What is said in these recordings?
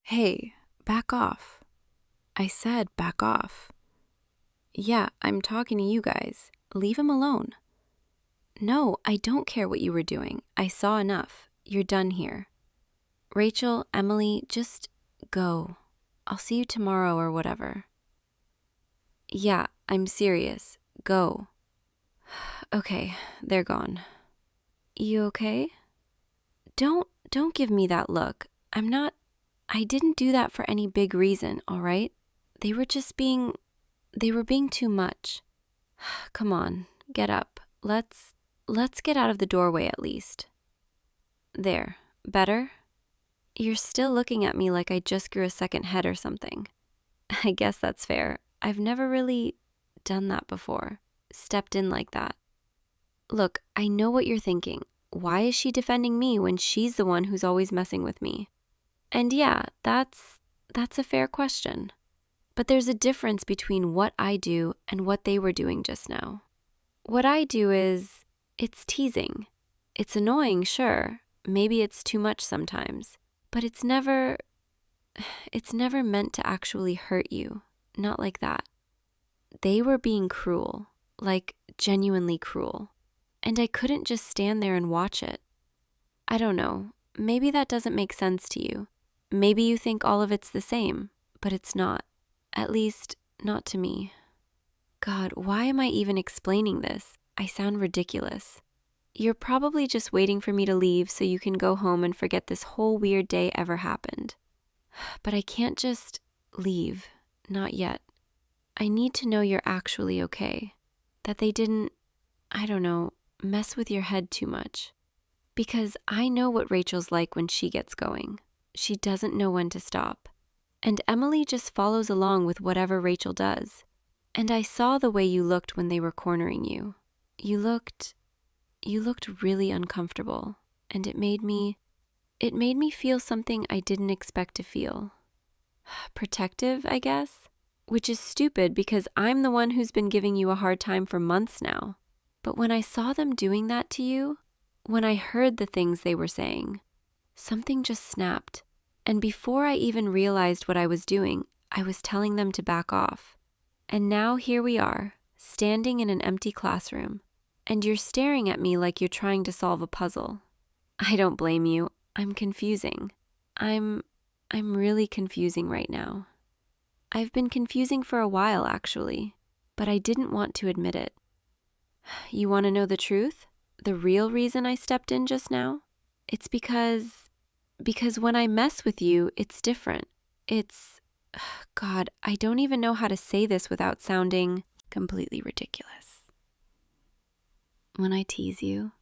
Hey, back off. I said back off. Yeah, I'm talking to you guys. Leave him alone. No, I don't care what you were doing. I saw enough. You're done here. Rachel, Emily, just go. I'll see you tomorrow or whatever. Yeah, I'm serious. Go. Okay, they're gone. You okay? Don't give me that look. I didn't do that for any big reason, all right? They were being too much. Come on, get up. Let's get out of the doorway at least. There, better? You're still looking at me like I just grew a second head or something. I guess that's fair. I've never really done that before. Stepped in like that. Look, I know what you're thinking. Why is she defending me when she's the one who's always messing with me? And yeah, that's a fair question. But there's a difference between what I do and what they were doing just now. What I do it's teasing. It's annoying, sure. Maybe it's too much sometimes. But it's never meant to actually hurt you. Not like that. They were being cruel, like genuinely cruel. And I couldn't just stand there and watch it. I don't know. Maybe that doesn't make sense to you. Maybe you think all of it's the same, but it's not. At least, not to me. God, why am I even explaining this? I sound ridiculous. You're probably just waiting for me to leave so you can go home and forget this whole weird day ever happened. But I can't just leave. Not yet. I need to know you're actually okay. That they didn't, I don't know, mess with your head too much. Because I know what Rachel's like when she gets going. She doesn't know when to stop. And Emily just follows along with whatever Rachel does. And I saw the way you looked when they were cornering you. You looked really uncomfortable, and it made me feel something I didn't expect to feel. Protective, I guess, which is stupid because I'm the one who's been giving you a hard time for months now. But when I saw them doing that to you, when I heard the things they were saying, something just snapped. And before I even realized what I was doing, I was telling them to back off. And now here we are, standing in an empty classroom, and you're staring at me like you're trying to solve a puzzle. I don't blame you. I'm confusing. I'm really confusing right now. I've been confusing for a while, actually, but I didn't want to admit it. You want to know the truth? The real reason I stepped in just now? It's because when I mess with you, it's different. God, I don't even know how to say this without sounding completely ridiculous. When I tease you,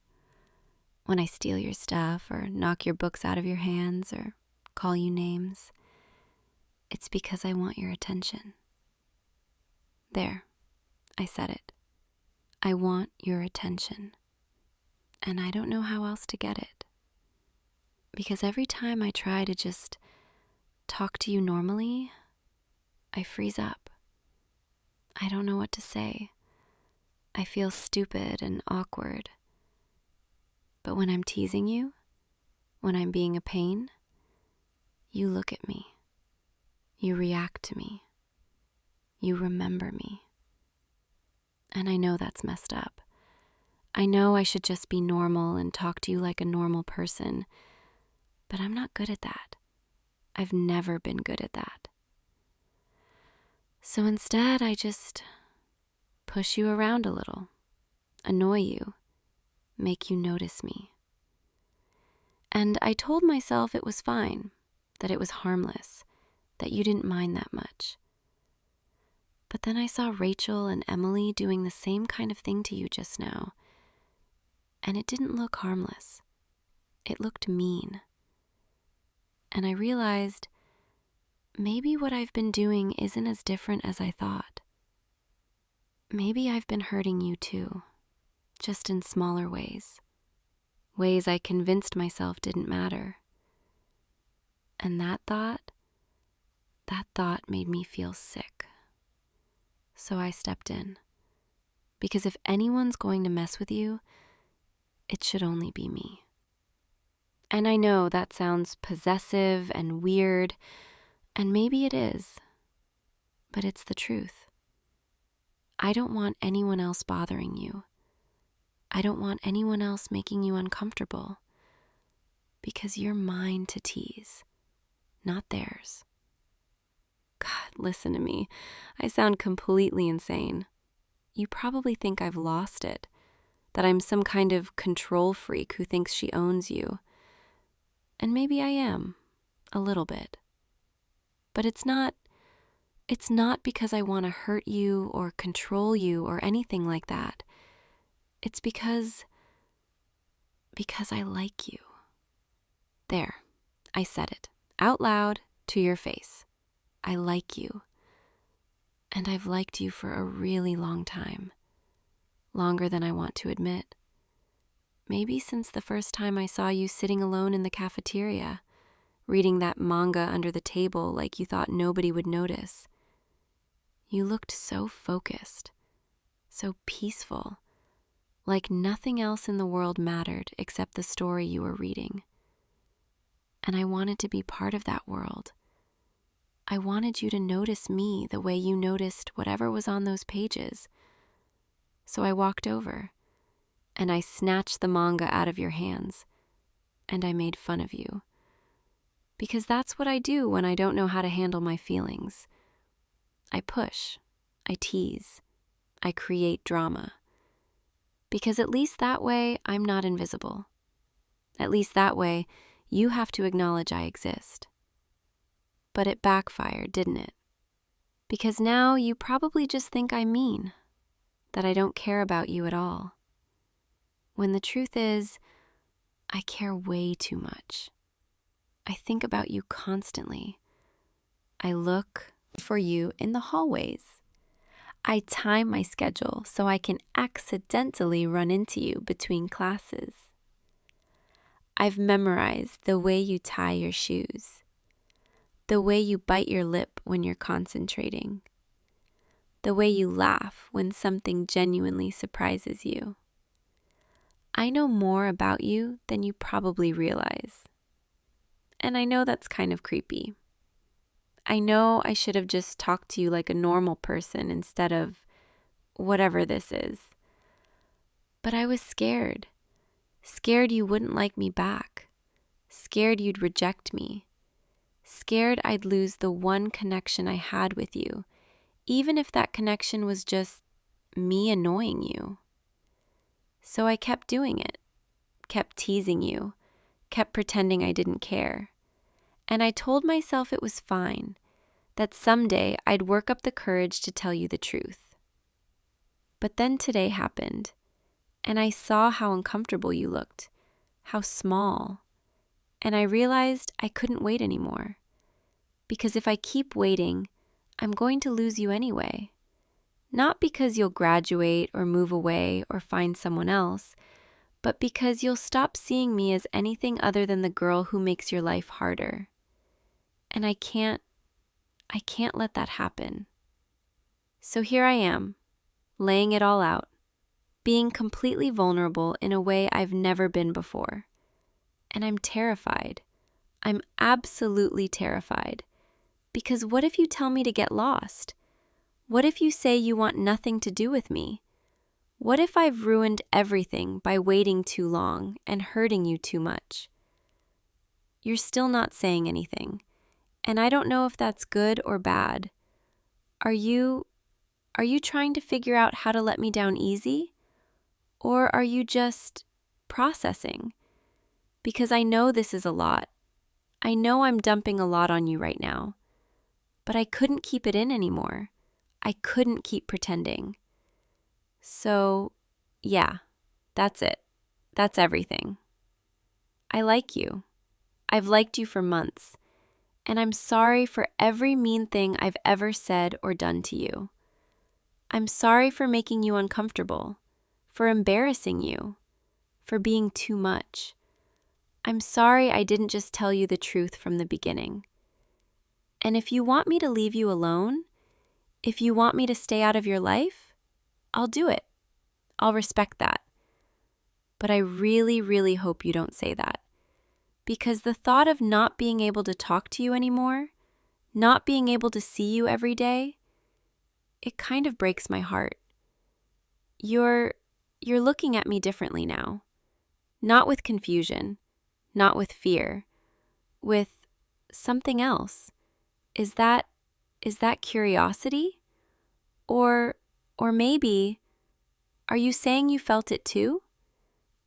when I steal your stuff or knock your books out of your hands or call you names, it's because I want your attention. There, I said it. I want your attention. And I don't know how else to get it. Because every time I try to just talk to you normally, I freeze up. I don't know what to say. I feel stupid and awkward. But when I'm teasing you, when I'm being a pain, you look at me. You react to me. You remember me. And I know that's messed up. I know I should just be normal and talk to you like a normal person, but I'm not good at that. I've never been good at that. So instead, I just push you around a little, annoy you, make you notice me. And I told myself it was fine, that it was harmless, that you didn't mind that much. But then I saw Rachel and Emily doing the same kind of thing to you just now, and it didn't look harmless. It looked mean. And I realized maybe what I've been doing isn't as different as I thought. Maybe I've been hurting you too, just in smaller ways. Ways I convinced myself didn't matter. And that thought made me feel sick. So I stepped in. Because if anyone's going to mess with you, it should only be me. And I know that sounds possessive and weird, And maybe it is, but it's the truth. I don't want anyone else bothering you. I don't want anyone else making you uncomfortable, because you're mine to tease, not theirs. God, listen to me. I sound completely insane. You probably think I've lost it, that I'm some kind of control freak who thinks she owns you. And maybe I am, a little bit. But it's not because I want to hurt you or control you or anything like that. It's because I like you. There, I said it, out loud, to your face. I like you. And I've liked you for a really long time. Longer than I want to admit. Maybe since the first time I saw you sitting alone in the cafeteria, reading that manga under the table like you thought nobody would notice. You looked so focused, so peaceful, like nothing else in the world mattered except the story you were reading. And I wanted to be part of that world. I wanted you to notice me the way you noticed whatever was on those pages. So I walked over, and I snatched the manga out of your hands, and I made fun of you. Because that's what I do when I don't know how to handle my feelings. I push, I tease, I create drama. Because at least that way, I'm not invisible. At least that way, you have to acknowledge I exist. But it backfired, didn't it? Because now you probably just think I'm mean, that I don't care about you at all. When the truth is, I care way too much. I think about you constantly. I look for you in the hallways. I time my schedule so I can accidentally run into you between classes. I've memorized the way you tie your shoes, the way you bite your lip when you're concentrating, the way you laugh when something genuinely surprises you. I know more about you than you probably realize. And I know that's kind of creepy. I know I should have just talked to you like a normal person instead of whatever this is. But I was scared. Scared you wouldn't like me back. Scared you'd reject me. Scared I'd lose the one connection I had with you, even if that connection was just me annoying you. So I kept doing it, kept teasing you, kept pretending I didn't care. And I told myself it was fine, that someday I'd work up the courage to tell you the truth. But then today happened, and I saw how uncomfortable you looked, how small, and I realized I couldn't wait anymore. Because if I keep waiting, I'm going to lose you anyway. Not because you'll graduate or move away or find someone else, but because you'll stop seeing me as anything other than the girl who makes your life harder. And I can't let that happen. So here I am, laying it all out, being completely vulnerable in a way I've never been before. And I'm terrified. I'm absolutely terrified. Because what if you tell me to get lost? What if you say you want nothing to do with me? What if I've ruined everything by waiting too long and hurting you too much? You're still not saying anything, and I don't know if that's good or bad. Are you trying to figure out how to let me down easy? Or are you just processing? Because I know this is a lot. I know I'm dumping a lot on you right now. But I couldn't keep it in anymore. I couldn't keep pretending. So, yeah, that's it. That's everything. I like you. I've liked you for months. And I'm sorry for every mean thing I've ever said or done to you. I'm sorry for making you uncomfortable, for embarrassing you, for being too much. I'm sorry I didn't just tell you the truth from the beginning. And if you want me to leave you alone, if you want me to stay out of your life, I'll do it. I'll respect that. But I really, really hope you don't say that. Because the thought of not being able to talk to you anymore, not being able to see you every day, it kind of breaks my heart. You're looking at me differently now. Not with confusion, not with fear, with something else. Is that curiosity? Or maybe, are you saying you felt it too?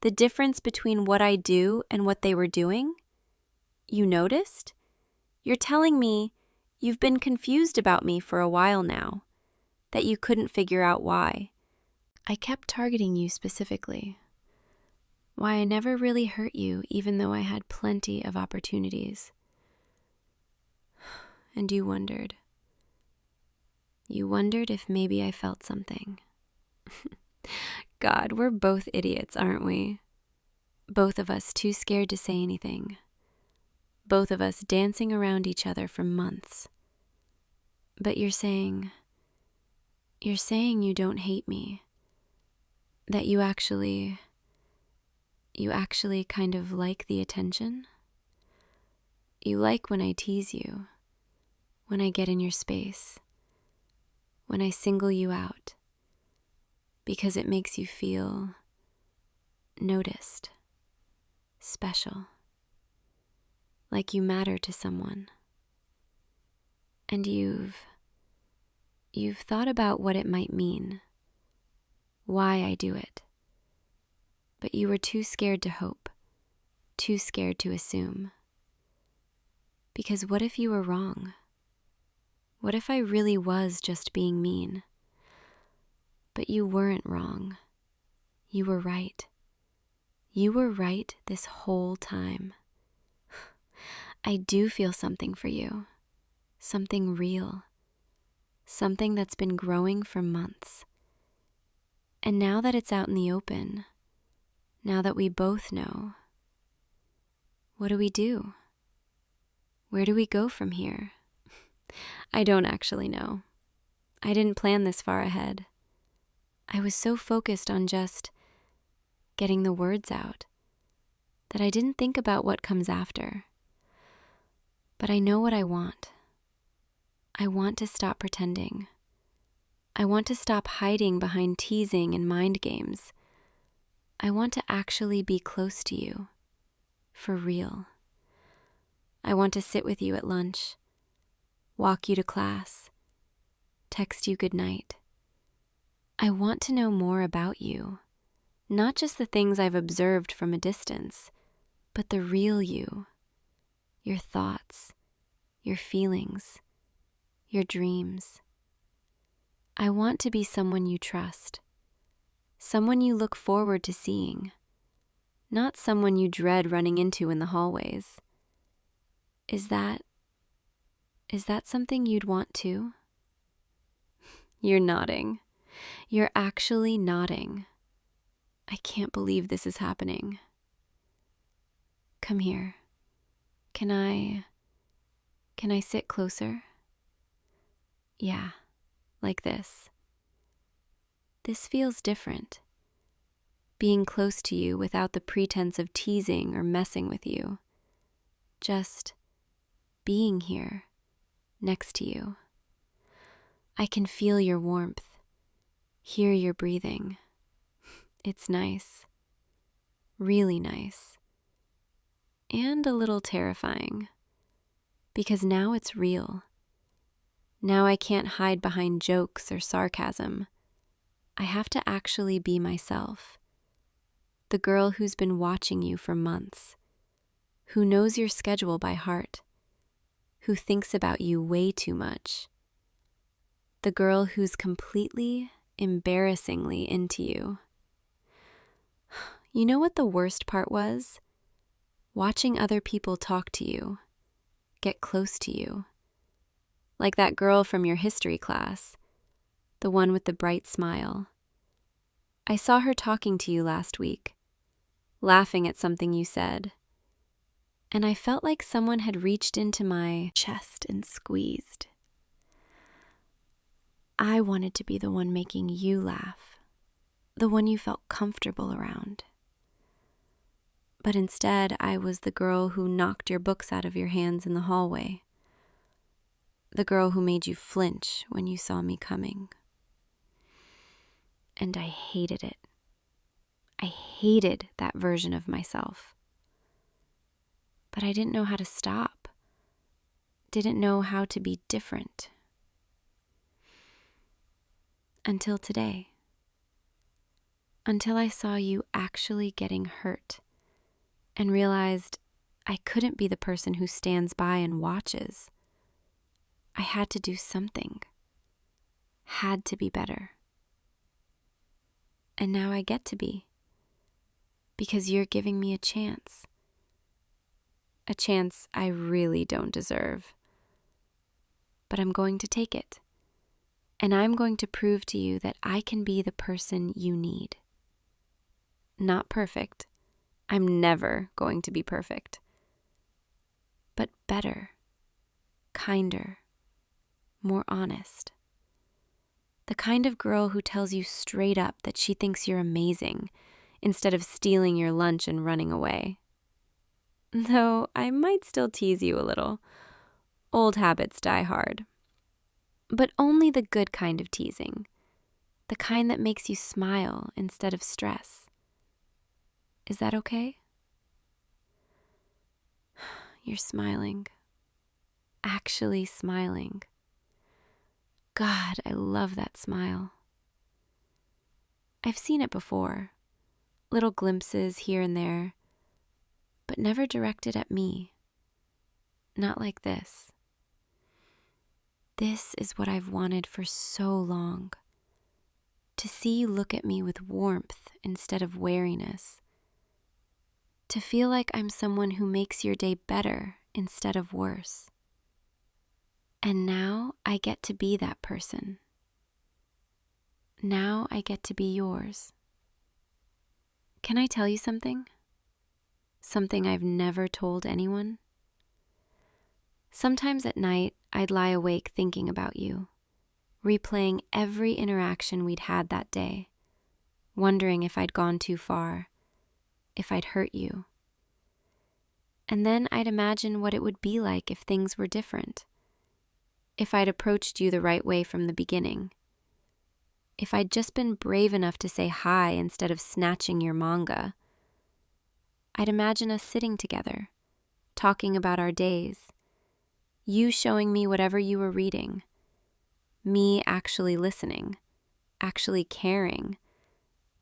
The difference between what I do and what they were doing? You noticed? You're telling me you've been confused about me for a while now, that you couldn't figure out why. I kept targeting you specifically. Why I never really hurt you, even though I had plenty of opportunities. And you wondered. You wondered if maybe I felt something. God, we're both idiots, aren't we? Both of us too scared to say anything. Both of us dancing around each other for months. But you're saying you don't hate me. That you actually kind of like the attention. You like when I tease you, when I get in your space, when I single you out, because it makes you feel noticed, special, like you matter to someone. And you've thought about what it might mean, why I do it. But you were too scared to hope, too scared to assume. Because what if you were wrong? What if I really was just being mean? But you weren't wrong. You were right. You were right this whole time. I do feel something for you. Something real. Something that's been growing for months. And now that it's out in the open, now that we both know, what do? Where do we go from here? I don't actually know. I didn't plan this far ahead. I was so focused on just getting the words out that I didn't think about what comes after. But I know what I want. I want to stop pretending. I want to stop hiding behind teasing and mind games. I want to actually be close to you, for real. I want to sit with you at lunch, walk you to class, text you goodnight. I want to know more about you, not just the things I've observed from a distance, but the real you, your thoughts, your feelings, your dreams. I want to be someone you trust, someone you look forward to seeing, not someone you dread running into in the hallways. Is that something you'd want too? You're nodding. You're actually nodding. I can't believe this is happening. Come here. Can I sit closer? Yeah, like this. This feels different. Being close to you without the pretense of teasing or messing with you. Just being here, next to you. I can feel your warmth, hear your breathing. It's nice, really nice, and a little terrifying, because now it's real. Now I can't hide behind jokes or sarcasm. I have to actually be myself, the girl who's been watching you for months, who knows your schedule by heart, who thinks about you way too much, the girl who's completely, embarrassingly into you. You know what the worst part was? Watching other people talk to you, get close to you. Like that girl from your history class, the one with the bright smile. I saw her talking to you last week, laughing at something you said. And I felt like someone had reached into my chest and squeezed. I wanted to be the one making you laugh, the one you felt comfortable around. But instead, I was the girl who knocked your books out of your hands in the hallway. The girl who made you flinch when you saw me coming. And I hated it. I hated that version of myself. But I didn't know how to stop. Didn't know how to be different. Until today. Until I saw you actually getting hurt and realized I couldn't be the person who stands by and watches. I had to do something. Had to be better. And now I get to be. Because you're giving me a chance. A chance I really don't deserve. But I'm going to take it. And I'm going to prove to you that I can be the person you need. Not perfect. I'm never going to be perfect. But better, kinder, more honest. The kind of girl who tells you straight up that she thinks you're amazing instead of stealing your lunch and running away. Though I might still tease you a little. Old habits die hard. But only the good kind of teasing. The kind that makes you smile instead of stress. Is that okay? You're smiling. Actually smiling. God, I love that smile. I've seen it before. Little glimpses here and there. But never directed at me. Not like this. This is what I've wanted for so long. To see you look at me with warmth instead of wariness. To feel like I'm someone who makes your day better instead of worse. And now I get to be that person. Now I get to be yours. Can I tell you something? Something I've never told anyone? Sometimes at night, I'd lie awake thinking about you, replaying every interaction we'd had that day, wondering if I'd gone too far, if I'd hurt you. And then I'd imagine what it would be like if things were different, if I'd approached you the right way from the beginning, if I'd just been brave enough to say hi instead of snatching your manga. I'd imagine us sitting together, talking about our days, you showing me whatever you were reading, me actually listening, actually caring,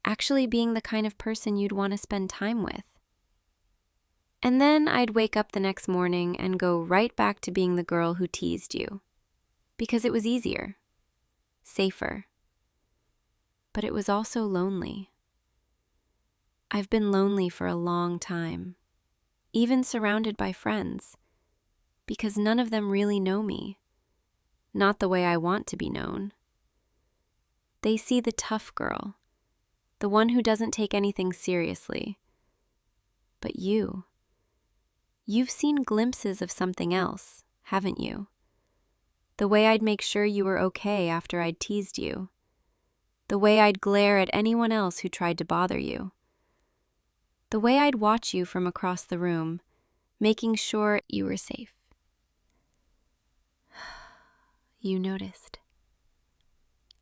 actually being the kind of person you'd want to spend time with. And then I'd wake up the next morning and go right back to being the girl who teased you, because it was easier, safer. But it was also lonely. I've been lonely for a long time, even surrounded by friends, because none of them really know me, not the way I want to be known. They see the tough girl, the one who doesn't take anything seriously. But you've seen glimpses of something else, haven't you? The way I'd make sure you were okay after I'd teased you. The way I'd glare at anyone else who tried to bother you. The way I'd watch you from across the room, making sure you were safe. You noticed,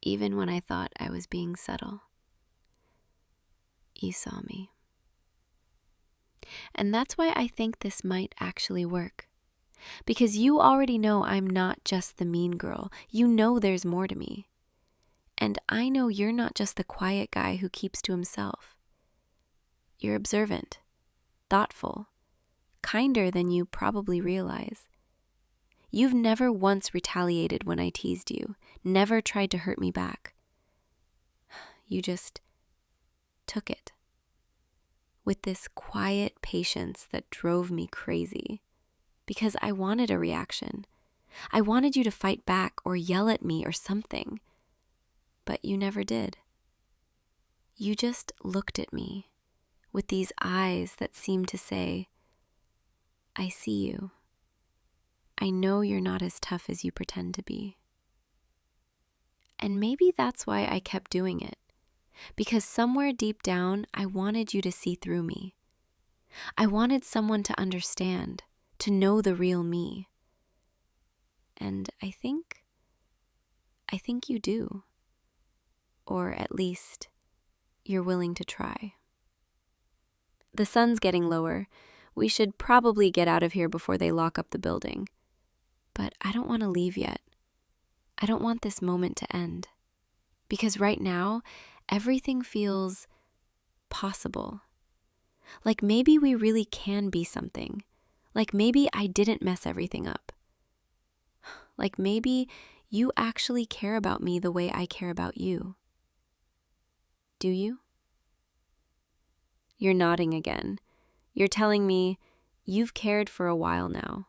even when I thought I was being subtle. You saw me. And that's why I think this might actually work. Because you already know I'm not just the mean girl. You know there's more to me. And I know you're not just the quiet guy who keeps to himself. You're observant, thoughtful, kinder than you probably realize. You've never once retaliated when I teased you, never tried to hurt me back. You just took it. With this quiet patience that drove me crazy. Because I wanted a reaction. I wanted you to fight back or yell at me or something. But you never did. You just looked at me with these eyes that seemed to say, I see you. I know you're not as tough as you pretend to be. And maybe that's why I kept doing it. Because somewhere deep down, I wanted you to see through me. I wanted someone to understand, to know the real me. And I think you do. Or at least you're willing to try. The sun's getting lower. We should probably get out of here before they lock up the building. But I don't want to leave yet. I don't want this moment to end. Because right now, everything feels possible. Like maybe we really can be something. Like maybe I didn't mess everything up. Like maybe you actually care about me the way I care about you. Do you? You're nodding again. You're telling me you've cared for a while now.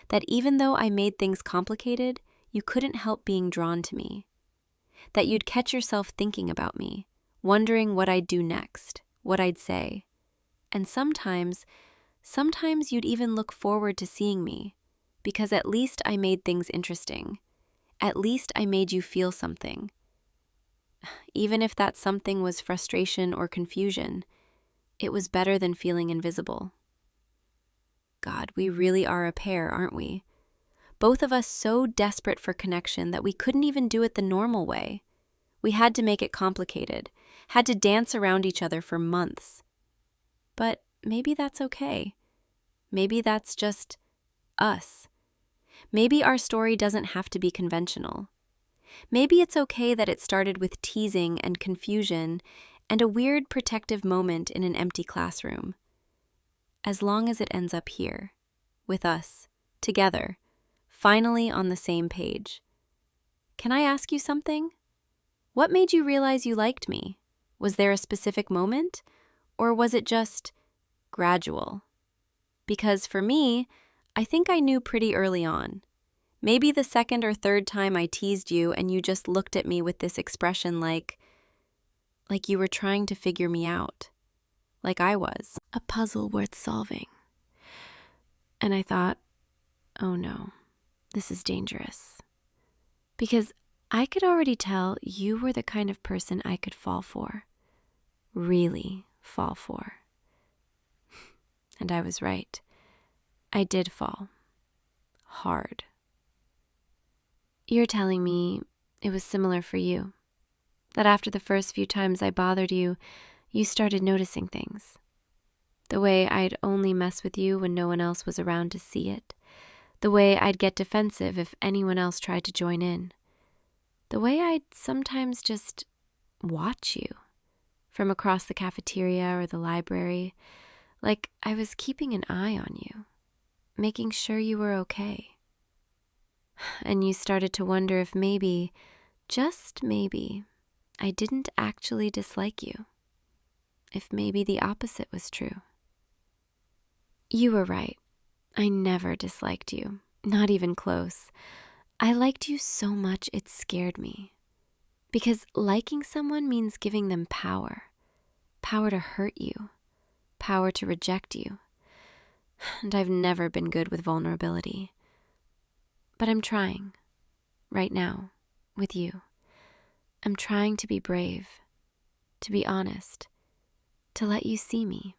That even though I made things complicated, you couldn't help being drawn to me. That you'd catch yourself thinking about me, wondering what I'd do next, what I'd say. And sometimes you'd even look forward to seeing me, because at least I made things interesting. At least I made you feel something. Even if that something was frustration or confusion, it was better than feeling invisible. God, we really are a pair, aren't we? Both of us so desperate for connection that we couldn't even do it the normal way. We had to make it complicated, had to dance around each other for months. But maybe that's okay. Maybe that's just us. Maybe our story doesn't have to be conventional. Maybe it's okay that it started with teasing and confusion and a weird protective moment in an empty classroom. As long as it ends up here, with us, together, finally on the same page. Can I ask you something? What made you realize you liked me? Was there a specific moment? Or was it just gradual? Because for me, I think I knew pretty early on. Maybe the second or third time I teased you and you just looked at me with this expression like you were trying to figure me out. Like I was. A puzzle worth solving. And I thought, oh no, this is dangerous. Because I could already tell you were the kind of person I could fall for. Really fall for. And I was right. I did fall. Hard. You're telling me it was similar for you. That after the first few times I bothered you, you started noticing things. The way I'd only mess with you when no one else was around to see it. The way I'd get defensive if anyone else tried to join in. The way I'd sometimes just watch you from across the cafeteria or the library, like I was keeping an eye on you, making sure you were okay. And you started to wonder if maybe, just maybe, I didn't actually dislike you. If maybe the opposite was true. You were right. I never disliked you, not even close. I liked you so much it scared me. Because liking someone means giving them power. Power to hurt you. Power to reject you. And I've never been good with vulnerability. But I'm trying. Right now. With you. I'm trying to be brave. To be honest. To let you see me.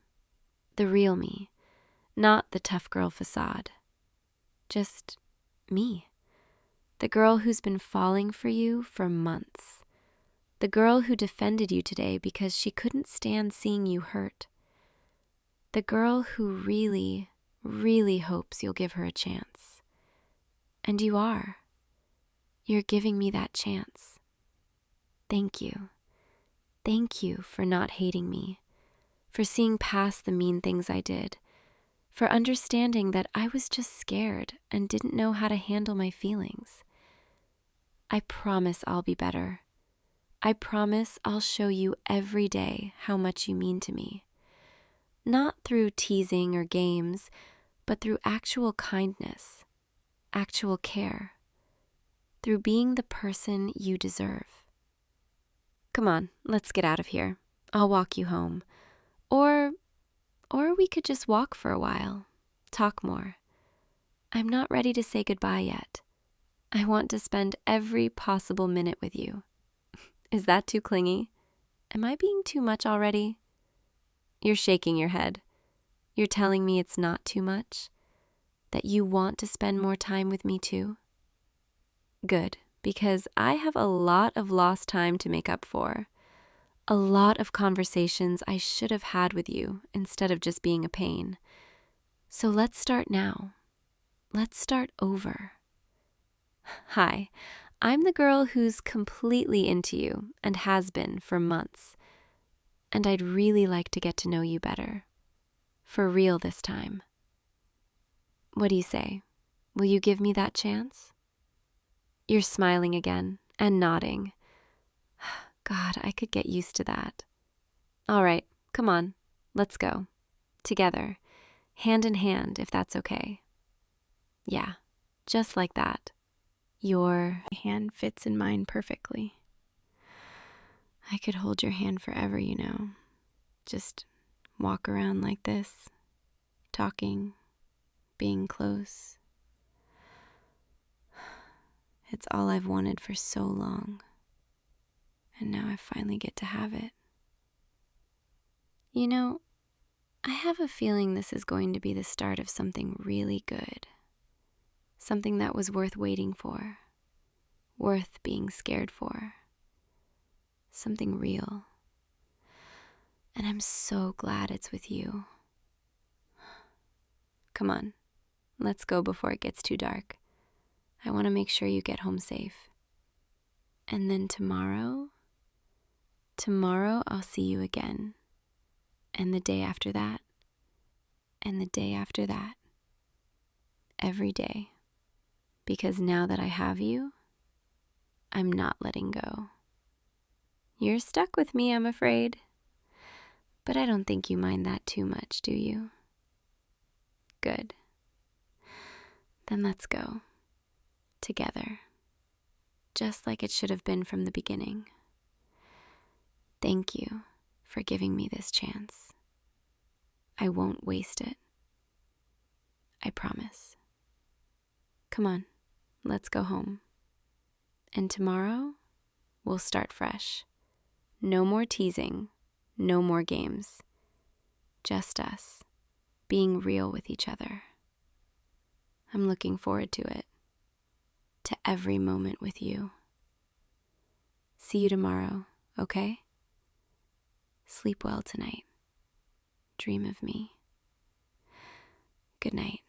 The real me. Not the tough girl facade. Just me. The girl who's been falling for you for months. The girl who defended you today because she couldn't stand seeing you hurt. The girl who really, really hopes you'll give her a chance. And you are. You're giving me that chance. Thank you. Thank you for not hating me, for seeing past the mean things I did, for understanding that I was just scared and didn't know how to handle my feelings. I promise I'll be better. I promise I'll show you every day how much you mean to me. Not through teasing or games, but through actual kindness, actual care, through being the person you deserve. Come on, let's get out of here. I'll walk you home. Or we could just walk for a while, talk more. I'm not ready to say goodbye yet. I want to spend every possible minute with you. Is that too clingy? Am I being too much already? You're shaking your head. You're telling me it's not too much? That you want to spend more time with me too? Good, because I have a lot of lost time to make up for. A lot of conversations I should have had with you instead of just being a pain. So let's start now. Let's start over. Hi, I'm the girl who's completely into you and has been for months. And I'd really like to get to know you better. For real this time. What do you say? Will you give me that chance? You're smiling again and nodding. God, I could get used to that. All right, come on, let's go. Together, hand in hand, if that's okay. Yeah, just like that. Your hand fits in mine perfectly. I could hold your hand forever, you know. Just walk around like this, talking, being close. It's all I've wanted for so long. And now I finally get to have it. You know, I have a feeling this is going to be the start of something really good. Something that was worth waiting for, worth being scared for. Something real. And I'm so glad it's with you. Come on, let's go before it gets too dark. I want to make sure you get home safe. And then tomorrow I'll see you again. And the day after that. And the day after that. Every day. Because now that I have you, I'm not letting go. You're stuck with me, I'm afraid. But I don't think you mind that too much, do you? Good. Then let's go. Together. Just like it should have been from the beginning. Thank you for giving me this chance. I won't waste it. I promise. Come on, let's go home. And tomorrow, we'll start fresh. No more teasing, no more games. Just us, being real with each other. I'm looking forward to it. To every moment with you. See you tomorrow, okay? Sleep well tonight. Dream of me. Good night.